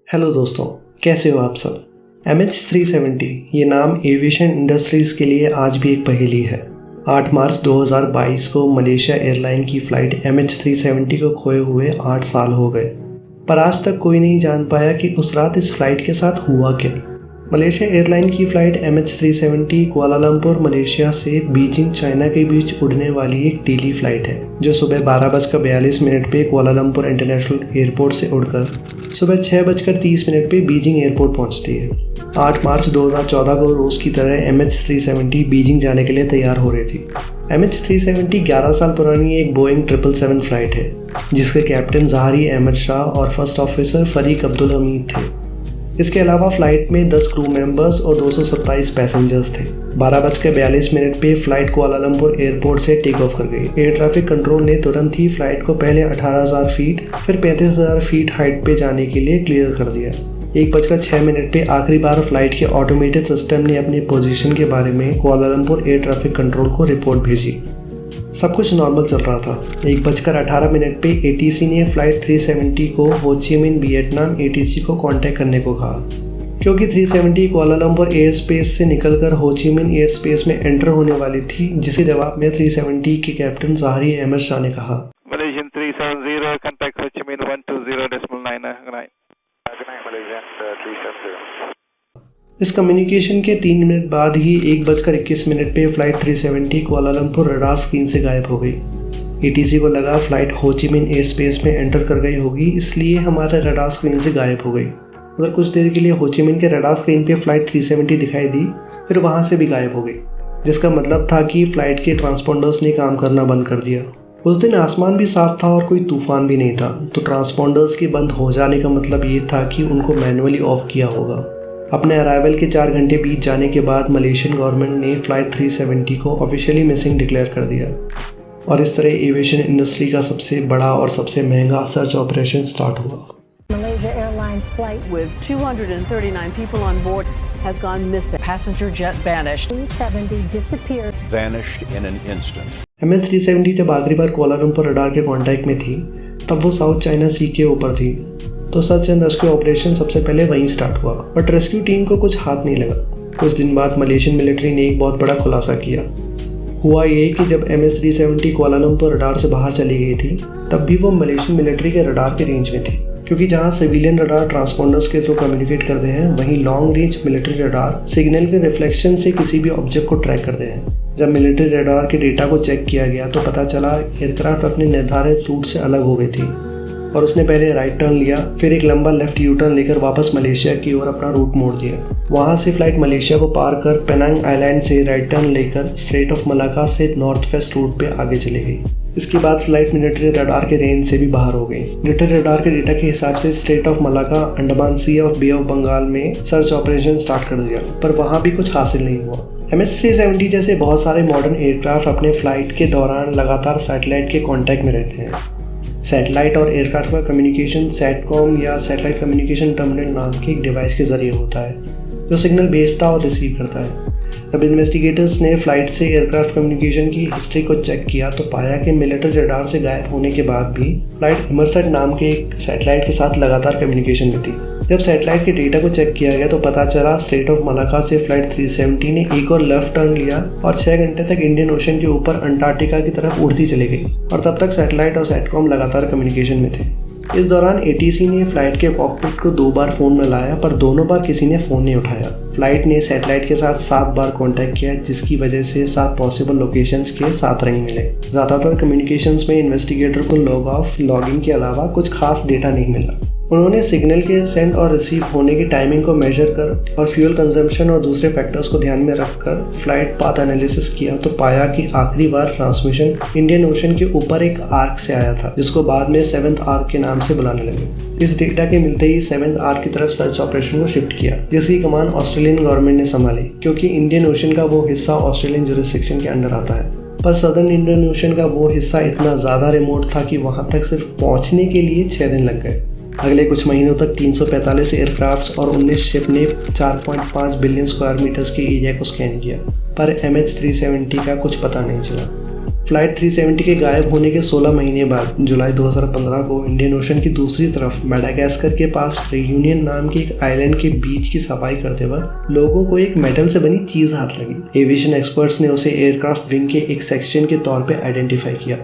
Hello दोस्तों, कैसे हो आप सब। MH370 ये नाम एविएशन इंडस्ट्रीज़ के लिए आज भी एक पहेली है। 8 मार्च 2022 को मलेशिया एयरलाइन की फ़्लाइट MH370 को खोए हुए 8 साल हो गए, पर आज तक कोई नहीं जान पाया कि उस रात इस फ्लाइट के साथ हुआ क्या। मलेशिया एयरलाइन की फ़्लाइट MH370 कुआलालंपुर मलेशिया से बीजिंग चाइना के बीच उड़ने वाली एक डेली फ़्लाइट है, जो सुबह 12:42 पे कुआलालंपुर इंटरनेशनल एयरपोर्ट से उड़कर सुबह 6:30 पे बीजिंग एयरपोर्ट पहुंचती है। 8 मार्च 2014 को रोज़ की तरह MH370 बीजिंग जाने के लिए तैयार हो रही थी। MH370 11 साल पुरानी एक बोइंग 777 फ्लाइट है, जिसके कैप्टन ज़हारी अहमद शाह और फर्स्ट ऑफिसर फ़रीक अब्दुल हमीद थे। इसके अलावा फ़्लाइट में 10 क्रू मेंबर्स और 227 पैसेंजर्स थे। 12:42 पे फ़्लाइट कुआलालंपुर एयरपोर्ट से टेक ऑफ कर गई। एयर ट्रैफिक कंट्रोल ने तुरंत ही फ़्लाइट को पहले 18,000 फीट फिर 35,000 फीट हाइट पे जाने के लिए क्लियर कर दिया। 1:06 पे आखिरी बार फ़्लाइट के ऑटोमेटेड सिस्टम ने अपनी पोजीशन के बारे में कुआलालंपुर एयर ट्रैफिक कंट्रोल को रिपोर्ट भेजी। सब कुछ नॉर्मल चल रहा था। 1:18 पे ATC ने फ़्लाइट 370 को हो ची मिन वियतनाम ATC को कांटेक्ट करने को कहा, क्योंकि 370 कुआलालंपुर एयर स्पेस से निकलकर हो ची मिन एयर स्पेस में एंटर होने वाली थी, जिसके जवाब में 370 के कैप्टन ज़हारी अहमद शाह ने कहा, Malaysian 370 contact Ho Chi Minh 120.9. इस कम्युनिकेशन के 3 मिनट बाद ही 1:21 पे फ़्लाइट 370 कुआलालंपुर रडार स्क्रीन से गायब हो गई। ATC को लगा फ़्लाइट हो ची मिन एयर स्पेस में एंटर कर गई होगी, इसलिए हमारे रडार स्क्रीन से गायब हो गई। उधर कुछ देर के लिए हो ची मिन के रडार स्क्रीन पे फ़्लाइट 370 दिखाई दी, फिर वहाँ से भी गायब हो गई, जिसका मतलब था कि फ़्लाइट के ट्रांसपोंडर्स ने काम करना बंद कर दिया। उस दिन आसमान भी साफ था और कोई तूफान भी नहीं था, तो ट्रांसपोंडर्स के बंद हो जाने का मतलब ये था कि उनको मैनुअली ऑफ किया होगा। अपने अराइवल के 4 घंटे बीत जाने के बाद मलेशियन गवर्नमेंट ने फ़्लाइट 370 को ऑफिशियली मिसिंग डिक्लेयर कर दिया, और इस तरह एविएशन इंडस्ट्री का सबसे बड़ा और सबसे महंगा सर्च ऑपरेशन स्टार्ट हुआ। Malaysia Airlines flight with 239 people on board has gone missing. Passenger jet vanished. 370 disappeared. Vanished in an instant. MH370 जब आखिरी बार कुआलालंपुर रडार के कांटेक्ट में थी, तब वो साउथ चाइना सी के ऊपर थी, तो सर्च एंड रेस्क्यू ऑपरेशन सबसे पहले वहीं स्टार्ट हुआ, बट रेस्क्यू टीम को कुछ हाथ नहीं लगा। कुछ दिन बाद मलेशियन मिलिट्री ने एक बहुत बड़ा खुलासा किया। हुआ ये कि जब MH370 कुआलालंपुर रडार से बाहर चली गई थी, तब भी वो मलेशियन मिलिट्री के रडार के रेंज में थी, क्योंकि जहां सिविलियन रडार ट्रांसपोंडर्स के थ्रू कम्युनिकेट करते हैं, वहीं long range military radar signal के रिफ्लेक्शन से किसी भी ऑब्जेक्ट को ट्रैक करते हैं। जब मिलिट्री रडार के डेटा को चेक किया गया तो पता चला एयरक्राफ्ट अपने निर्धारित रूट से अलग हो गई थी, और उसने पहले राइट टर्न लिया, फिर एक लंबा लेफ्ट यू टर्न लेकर वापस मलेशिया की ओर अपना रूट मोड़ दिया। वहां से फ्लाइट मलेशिया को पार कर पेनांग आइलैंड से राइट टर्न लेकर स्ट्रेट ऑफ मलाक्का से नॉर्थ वेस्ट रूट पे आगे चली गई। इसके बाद फ्लाइट मिलिट्री रडार के रेंज से भी बाहर हो गई। मिलिट्री रडार के डेटा के हिसाब से स्ट्रेट ऑफ मलाक्का, अंडमान सी और बे ऑफ बंगाल में सर्च ऑपरेशन स्टार्ट कर दिया, पर वहां भी कुछ हासिल नहीं हुआ। MH370 जैसे बहुत सारे मॉडर्न एयरक्राफ्ट अपने फ्लाइट के दौरान लगातार सैटेलाइट के कांटेक्ट में रहते हैं। सैटेलाइट और एयरक्राफ्ट का कम्युनिकेशन सैटकॉम या सैटेलाइट कम्युनिकेशन टर्मिनल नाम के एक डिवाइस के जरिए होता है, जो सिग्नल भेजता और रिसीव करता है। तब इन्वेस्टिगेटर्स ने फ्लाइट से एयरक्राफ्ट कम्युनिकेशन की हिस्ट्री को चेक किया तो पाया कि मिलिट्री रडार से गायब होने के बाद भी फ्लाइट इमरसैट नाम के एक सैटेलाइट के साथ लगातार कम्युनिकेशन में थी। जब सैटेलाइट के डेटा को चेक किया गया तो पता चला स्ट्रेट ऑफ मलाक्का से फ्लाइट 370 ने एक और लेफ्ट टर्न लिया और 6 घंटे तक इंडियन ओशन के ऊपर अंटार्कटिका की तरफ उड़ती चली गई, और तब तक सैटेलाइट और सैटकॉम लगातार कम्युनिकेशन में थे। इस दौरान ATC ने फ्लाइट के कॉकपिट को 2 बार फ़ोन मिलाया, पर दोनों बार किसी ने फ़ोन नहीं उठाया। फ्लाइट ने सैटेलाइट के साथ 7 बार कांटेक्ट किया, जिसकी वजह से 7 पॉसिबल लोकेशंस के 7 रंग मिले। ज़्यादातर कम्युनिकेशंस में इन्वेस्टिगेटर को लॉग ऑफ, लॉगिंग के अलावा कुछ खास डेटा नहीं मिला। उन्होंने सिग्नल के सेंड और रिसीव होने की टाइमिंग को मेजर कर और फ्यूल कंजम्पशन और दूसरे फैक्टर्स को ध्यान में रखकर फ्लाइट पाथ एनालिसिस किया तो पाया कि आखिरी बार ट्रांसमिशन इंडियन ओशन के ऊपर एक आर्क से आया था, जिसको बाद में 7th आर्क के नाम से बुलाने लगे। इस डेटा के मिलते ही 7th आर्क की तरफ सर्च ऑपरेशन को शिफ्ट किया, जिसकी कमान ऑस्ट्रेलियन गवर्नमेंट ने संभाली, क्योंकि इंडियन ओशन का वो हिस्सा ऑस्ट्रेलियन जुरिसडिक्शन के अंडर आता है। पर सदर्न इंडियन ओशन का वो हिस्सा इतना ज़्यादा रिमोट था कि वहाँ तक सिर्फ पहुँचने के लिए 6 दिन लग गए। अगले कुछ महीनों तक 345 एयरक्राफ्ट्स और 19 शिप ने 4.5 बिलियन स्क्वायर मीटर्स के एरिया को स्कैन किया, पर MH370 का कुछ पता नहीं चला। फ्लाइट 370 के गायब होने के 16 महीने बाद जुलाई 2015 को इंडियन ओशन की दूसरी तरफ मेडागास्कर के पास रियूनियन नाम के एक आइलैंड के बीच की सफाई करते वक्त लोगों को एक मेटल से बनी चीज हाथ लगी। एविएशन एक्सपर्ट्स ने उसे एयरक्राफ्ट विंग के एक सेक्शन के तौर पे आइडेंटिफाई किया,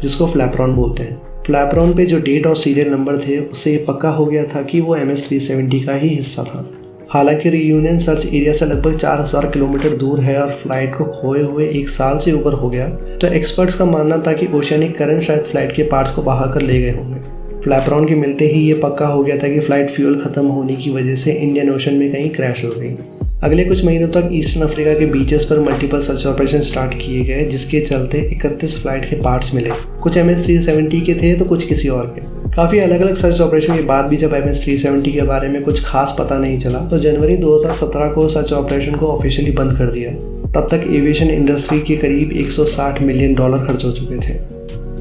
जिसको फ्लैपरॉन बोलते हैं। फ्लैपरॉन पे जो डेट और सीरियल नंबर थे, उससे ये पक्का हो गया था कि वो MS-370 का ही हिस्सा था। हालांकि रियूनियन सर्च एरिया से लगभग 4000 किलोमीटर दूर है और फ्लाइट को खोए हुए 1 साल से ऊपर हो गया, तो एक्सपर्ट्स का मानना था कि ओशियनिक करंट शायद फ्लाइट के पार्ट्स को बहा कर ले गए होंगे। फ्लैपरॉन के मिलते ही ये पक्का हो गया था कि फ्लाइट फ्यूल खत्म होने की वजह से इंडियन ओशन में कहीं क्रैश हो गई। अगले कुछ महीनों तक ईस्टर्न अफ्रीका के बीचेस पर मल्टीपल सर्च ऑपरेशन स्टार्ट किए गए, जिसके चलते 31 फ्लाइट के पार्ट्स मिले। कुछ MS-370 के थे तो कुछ किसी और के। काफ़ी अलग अलग सर्च ऑपरेशन के बाद भी जब MS-370 के बारे में कुछ खास पता नहीं चला, तो जनवरी 2017 को सर्च ऑपरेशन को ऑफिशियली बंद कर दिया। तब तक एविएशन इंडस्ट्री के करीब $160 मिलियन खर्च हो चुके थे।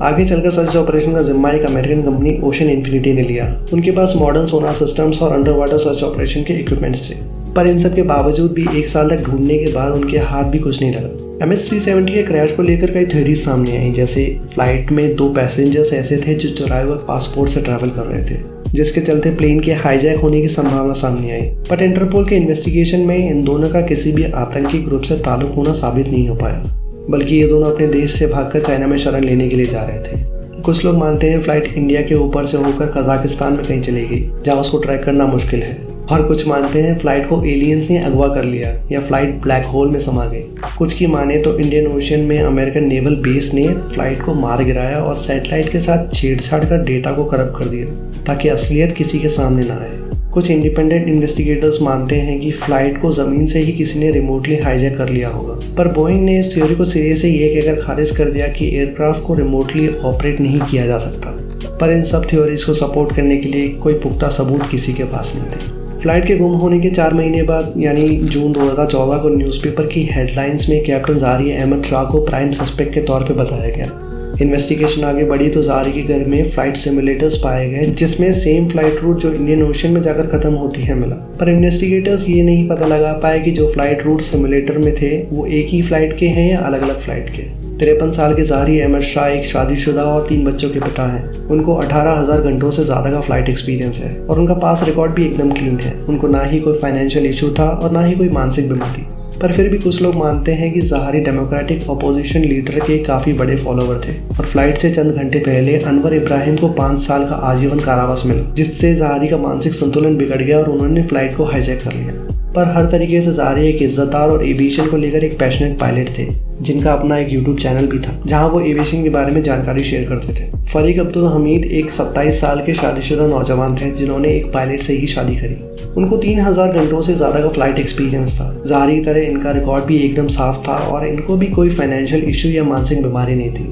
आगे चलकर सर्च ऑपरेशन का जिम्मा एक अमेरिकन कंपनी ओशन इन्फिनिटी ने लिया। उनके पास मॉडर्न सोनार सिस्टम्स और अंडर वाटर सर्च ऑपरेशन के इक्विपमेंट्स थे, पर इन सब के बावजूद भी 1 साल तक ढूंढने के बाद उनके हाथ भी कुछ नहीं लगा। MS-370 के क्रैश को लेकर कई थ्योरीज सामने आई, जैसे फ्लाइट में 2 पैसेंजर्स ऐसे थे जो चुराए हुए पासपोर्ट से ट्रैवल कर रहे थे, जिसके चलते प्लेन के हाईजैक होने की संभावना सामने आई। बट इंटरपोल के इन्वेस्टिगेशन में इन दोनों का किसी भी आतंकी ग्रुप से ताल्लुक होना साबित नहीं हो पाया, बल्कि ये दोनों अपने देश से भागकर चाइना में शरण लेने के लिए जा रहे थे। कुछ लोग मानते हैं फ्लाइट इंडिया के ऊपर से होकर कजाकिस्तान में कहीं चली गई, जहाँ उसको ट्रैक करना मुश्किल है। और कुछ मानते हैं फ्लाइट को एलियंस ने अगवा कर लिया या फ्लाइट ब्लैक होल में समा गई। कुछ की माने तो इंडियन ओशन में अमेरिकन नेवल बेस ने फ्लाइट को मार गिराया और सैटेलाइट के साथ छेड़छाड़ कर डेटा को करप्ट कर दिया, ताकि असलियत किसी के सामने ना आए। कुछ इंडिपेंडेंट इन्वेस्टिगेटर्स मानते हैं कि फ्लाइट को ज़मीन से ही किसी ने रिमोटली हाईजैक कर लिया होगा, पर बोइंग ने इस थ्योरी को सिरे से ये कहकर खारिज कर दिया कि एयरक्राफ्ट को रिमोटली ऑपरेट नहीं किया जा सकता। पर इन सब थ्योरीज को सपोर्ट करने के लिए कोई पुख्ता सबूत किसी के पास नहीं थे। फ्लाइट के गुम होने के 4 महीने बाद यानी जून 2014 को न्यूज़पेपर की हेडलाइंस में कैप्टन ज़ाहरी अहमद शाह को प्राइम सस्पेक्ट के तौर पे बताया गया। इन्वेस्टिगेशन आगे बढ़ी तो ज़ाहरी के घर में फ्लाइट सिमुलेटर्स पाए गए, जिसमें सेम फ्लाइट रूट जो इंडियन ओशन में जाकर ख़त्म होती है मिला। पर इन्वेस्टिगेटर्स ये नहीं पता लगा पाए कि जो फ्लाइट रूट सिमुलेटर में थे वो एक ही फ्लाइट के हैं या अलग अलग फ्लाइट के। 53 साल के ज़ाहरी अहमद शाह एक शादीशुदा और 3 बच्चों के पिता हैं। उनको 18,000 घंटों से ज़्यादा का फ्लाइट एक्सपीरियंस है और उनका पास रिकॉर्ड भी एकदम क्लीन है। उनको ना ही कोई फाइनेंशियल इशू था और ना ही कोई मानसिक बीमारी। पर फिर भी कुछ लोग मानते हैं कि ज़ाहरी डेमोक्रेटिक अपोजिशन लीडर के काफ़ी बड़े फॉलोवर थे और फ्लाइट से चंद घंटे पहले अनवर इब्राहिम को 5 साल का आजीवन कारावास मिला, जिससे ज़ाहरी का मानसिक संतुलन बिगड़ गया और उन्होंने फ्लाइट को हाईजैक कर लिया। पर हर तरीके से ज़ाहरी एक इज्जतदार और एविएशन को लेकर एक पैशनेट पायलट थे, जिनका अपना एक यूट्यूब चैनल भी था जहां वो एविएशन के बारे में जानकारी शेयर करते थे। फरीक अब्दुल हमीद एक 27 साल के शादीशुदा नौजवान थे जिन्होंने एक पायलट से ही शादी करी। उनको 3000 घंटों से ज़्यादा का फ्लाइट एक्सपीरियंस था। ज़ाहरी की तरह इनका रिकॉर्ड भी एकदम साफ था और इनको भी कोई फाइनेंशियल इशू या मानसिक बीमारी नहीं थी।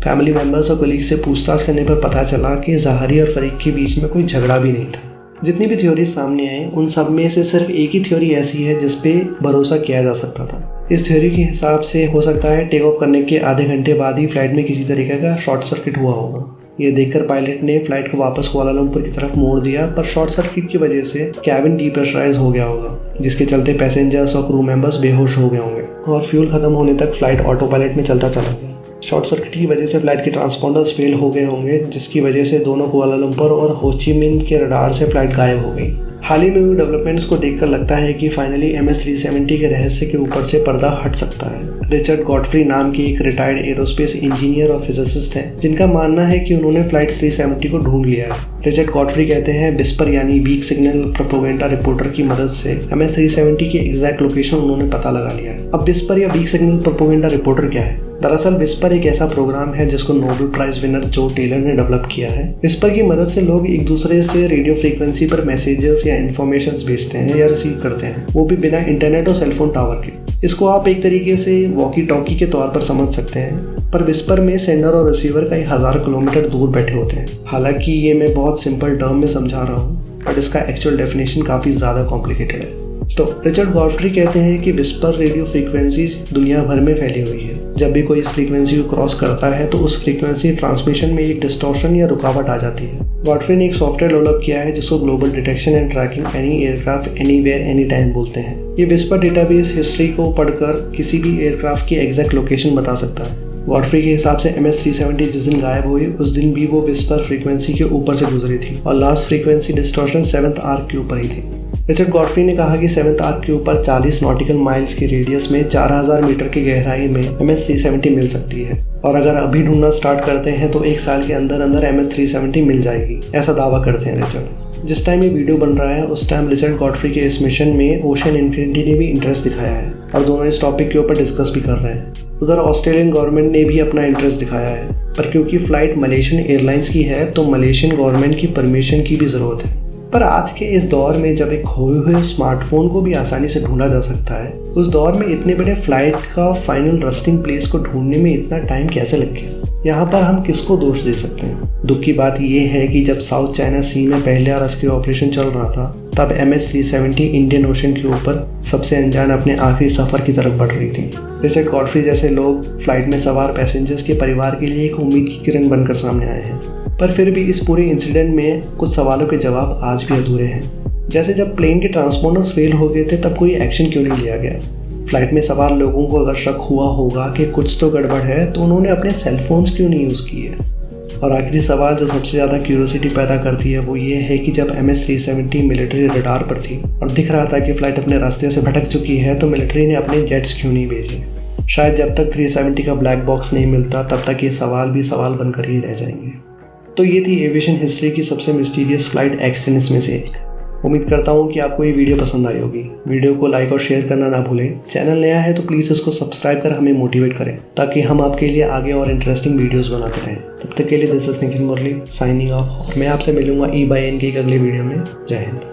फैमिली मेम्बर्स और कलीग से पूछताछ करने पर पता चला कि ज़ाहरी और फरीक के बीच में कोई झगड़ा भी नहीं था। जितनी भी थ्योरी सामने आई उन सब में से सिर्फ एक ही थ्योरी ऐसी है जिस पे भरोसा किया जा सकता था। इस थ्योरी के हिसाब से हो सकता है टेक ऑफ करने के आधे घंटे बाद ही फ्लाइट में किसी तरीके का शॉर्ट सर्किट हुआ होगा। ये देखकर पायलट ने फ्लाइट को वापस कुआलालंपुर की तरफ मोड़ दिया, पर शॉर्ट सर्किट की वजह से कैबिन डीप्रेशराइज हो गया होगा, जिसके चलते पैसेंजर्स और क्रू मेंबर्स बेहोश हो गए होंगे और फ्यूल खत्म होने तक फ्लाइट ऑटो पायलट में चलता चला गया। शॉर्ट सर्किट की वजह से फ्लाइट के ट्रांसपॉन्डर्स फेल हो गए होंगे, जिसकी वजह से दोनों कुआलालंपुर और हो ची मिन्ह के रडार से फ्लाइट गायब हो गई। हाल ही में हुई डेवलपमेंट्स को देखकर लगता है कि फाइनली MS-370 के रहस्य के ऊपर से पर्दा हट सकता है। रिचर्ड गॉडफ्री नाम के एक रिटायर्ड एरोस्पेस इंजीनियर और फिजिसिस्ट हैं, जिनका मानना है कि उन्होंने फ्लाइट 370 को ढूंढ लिया है। रिचर्ड गॉडफ्री कहते हैं विस्पर यानी वीक सिग्नल प्रोपेगेंडा रिपोर्टर की मदद से MS-370 की एग्जैक्ट लोकेशन उन्होंने पता लगा लिया है। अब विस्पर या वीक सिग्नल प्रोपेगेंडा रिपोर्टर क्या है? दरअसल विस्पर एक ऐसा प्रोग्राम है जिसको नोबेल प्राइज विनर जो टेलर ने डेवलप किया है। विस्पर की मदद से लोग एक दूसरे से रेडियो फ्रीक्वेंसी पर मैसेजेस या इन्फॉर्मेशन भेजते हैं या रिसीव करते हैं, वो भी बिना इंटरनेट और सेलफोन टावर के। इसको आप एक तरीके से वॉकी टॉकी के तौर पर समझ सकते हैं, पर विस्पर में सेंडर और रिसीवर कई हज़ार किलोमीटर दूर बैठे होते हैं। हालांकि ये मैं बहुत सिंपल टर्म में समझा रहा हूँ, बट इसका एक्चुअल डेफिनेशन काफ़ी ज़्यादा कॉम्प्लिकेटेड है। तो रिचर्ड गॉडफ्री कहते हैं कि विस्पर रेडियो फ्रीक्वेंसीज दुनिया भर में फैली हुई है। जब भी कोई इस फ्रीक्वेंसी को क्रॉस करता है तो उस फ्रीक्वेंसी ट्रांसमिशन में एक डिस्टॉर्शन या रुकावट आ जाती है। गॉडफ्री ने एक सॉफ्टवेयर डेवलप किया है जिसको global detection and tracking any aircraft anywhere any time बोलते हैं। ये विस्पर डेटाबेस हिस्ट्री को पढ़कर किसी भी एयरक्राफ्ट की एग्जैक्ट लोकेशन बता सकता है। गॉडफ्री के हिसाब से MS-370 जिस दिन गायब हुई उस दिन भी वो विस्पर फ्रीक्वेंसी के ऊपर से गुजरी थी और last frequency distortion 7th arc के ऊपर ही थी। रिचर्ड गॉडफ्री ने कहा कि 7th आर्क के ऊपर 40 नॉटिकल माइल्स की रेडियस में 4000 मीटर की गहराई में MS-370 मिल सकती है और अगर अभी ढूंढना स्टार्ट करते हैं तो 1 साल के अंदर अंदर MS-370 मिल जाएगी, ऐसा दावा करते हैं रिचर्ड। जिस टाइम ये वीडियो बन रहा है उस टाइम रिचर्ड गॉडफ्री के इस मिशन में ओशन इन्फिनिटी ने भी इंटरेस्ट दिखाया है और दोनों इस टॉपिक के ऊपर डिस्कस भी कर रहे हैं। उधर ऑस्ट्रेलियन गवर्नमेंट ने भी अपना इंटरेस्ट दिखाया है, पर क्योंकि फ़्लाइट मलेशियन एयरलाइंस की है तो मलेशियन गवर्नमेंट की परमिशन की भी ज़रूरत है। पर आज के इस दौर में जब एक खोए हुए स्मार्टफोन को भी आसानी से ढूंढा जा सकता है, उस दौर में इतने बड़े फ्लाइट का फाइनल रेस्टिंग प्लेस को ढूंढने में इतना टाइम कैसे लग गया? यहाँ पर हम किसको दोष दे सकते हैं? दुख की बात यह है कि जब साउथ चाइना सी में पहला रेस्क्यू ऑपरेशन चल रहा था तब MS-370 इंडियन ओशन के ऊपर सबसे अनजान अपने आखिरी सफर की तरफ बढ़ रही थी। रिचर्ड गॉडफ्री जैसे लोग फ्लाइट में सवार पैसेंजर्स के परिवार के लिए एक उम्मीद की किरण बनकर सामने आए हैं, पर फिर भी इस पूरे इंसिडेंट में कुछ सवालों के जवाब आज भी अधूरे हैं। जैसे जब प्लेन के ट्रांसपोंडर्स फेल हो गए थे तब कोई एक्शन क्यों नहीं लिया गया? फ्लाइट में सवार लोगों को अगर शक हुआ होगा कि कुछ तो गड़बड़ है तो उन्होंने अपने सेलफोन्स क्यों नहीं यूज़ किए? और आखिरी सवाल जो सबसे ज़्यादा क्यूरियोसिटी पैदा करती है वो ये है कि जब MS-370 मिलिट्री रडार पर थी और दिख रहा था कि फ़्लाइट अपने रास्ते से भटक चुकी है तो मिलिट्री ने अपने जेट्स क्यों नहीं भेजे? शायद जब तक 370 का ब्लैक बॉक्स नहीं मिलता तब तक ये सवाल भी सवाल बनकर ही रह जाएंगे। तो ये थी एविएशन हिस्ट्री की सबसे मिस्टीरियस फ्लाइट एक्सीडेंट्स में से एक। उम्मीद करता हूँ कि आपको ये वीडियो पसंद आई होगी। वीडियो को लाइक और शेयर करना ना भूलें। चैनल नया है तो प्लीज़ इसको सब्सक्राइब कर हमें मोटिवेट करें ताकि हम आपके लिए आगे और इंटरेस्टिंग वीडियोस बनाते रहें। तब तक के लिए this is Nikhil Murali signing off और मैं आपसे मिलूंगा E/N के एक अगले वीडियो में। जय हिंद।